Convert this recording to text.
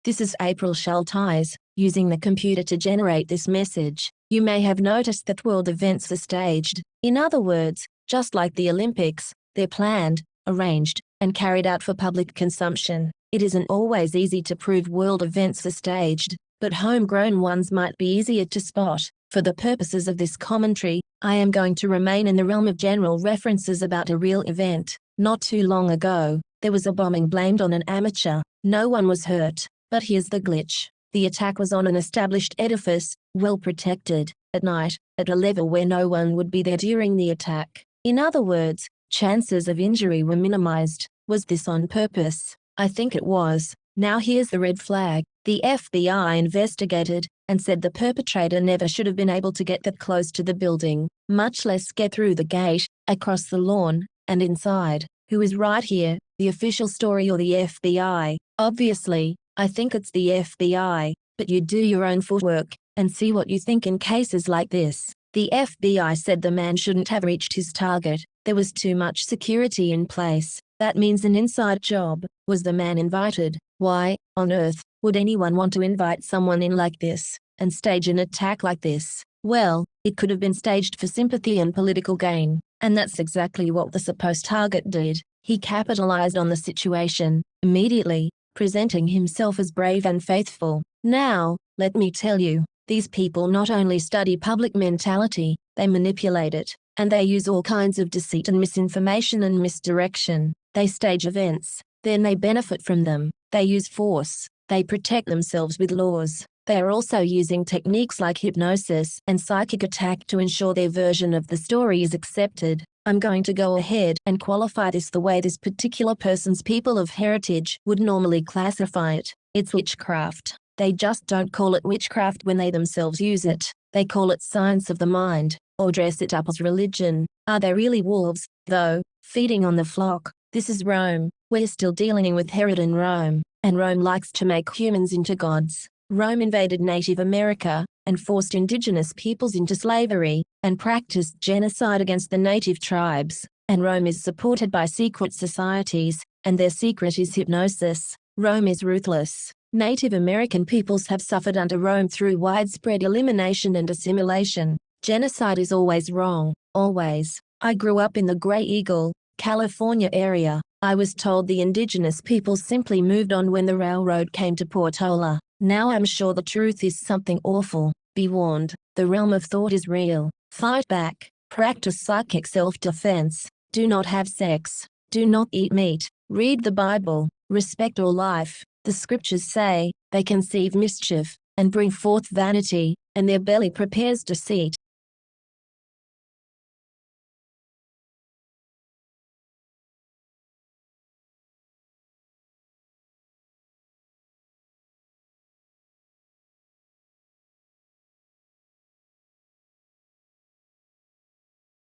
This is April Schulthies, using the computer to generate this message. You may have noticed that world events are staged. In other words, just like the Olympics, they're planned, arranged, and carried out for public consumption. It isn't always easy to prove world events are staged, but homegrown ones might be easier to spot. For the purposes of this commentary, I am going to remain in the realm of general references about a real event. Not too long ago, there was a bombing blamed on an amateur. No one was hurt. But here's the glitch. The attack was on an established edifice, well protected, at night, at a level where no one would be there during the attack. In other words, chances of injury were minimized. Was this on purpose? I think it was. Now here's the red flag. The FBI investigated, and said the perpetrator never should have been able to get that close to the building, much less get through the gate, across the lawn, and inside. Who is right here, the official story or the FBI? Obviously, I think it's the FBI, but you do your own footwork, and see what you think in cases like this. The FBI said the man shouldn't have reached his target. There was too much security in place. That means an inside job. Was the man invited? Why on earth would anyone want to invite someone in like this, and stage an attack like this? Well, it could have been staged for sympathy and political gain, and that's exactly what the supposed target did. He capitalized on the situation, immediately, presenting himself as brave and faithful. Now, let me tell you, these people not only study public mentality, they manipulate it, and they use all kinds of deceit and misinformation and misdirection. They stage events, then they benefit from them. They use force. They protect themselves with laws. They are also using techniques like hypnosis and psychic attack to ensure their version of the story is accepted. I'm going to go ahead and qualify this the way this particular person's people of heritage would normally classify it. It's witchcraft. They just don't call it witchcraft when they themselves use it. They call it science of the mind, or dress it up as religion. Are they really wolves, though, feeding on the flock? This is Rome. We're still dealing with Herod in Rome, and Rome likes to make humans into gods. Rome invaded Native America, and forced indigenous peoples into slavery, and practiced genocide against the native tribes. And Rome is supported by secret societies, and their secret is hypnosis. Rome is ruthless. Native American peoples have suffered under Rome through widespread elimination and assimilation. Genocide is always wrong, always. I grew up in the Graeagle, California area. I was told the indigenous peoples simply moved on when the railroad came to Portola. Now I'm sure the truth is something awful. Be warned, the realm of thought is real. Fight back. Practice psychic self-defense. Do not have sex. Do not eat meat. Read the Bible. Respect all life. The scriptures say, they conceive mischief, and bring forth vanity, and their belly prepares deceit.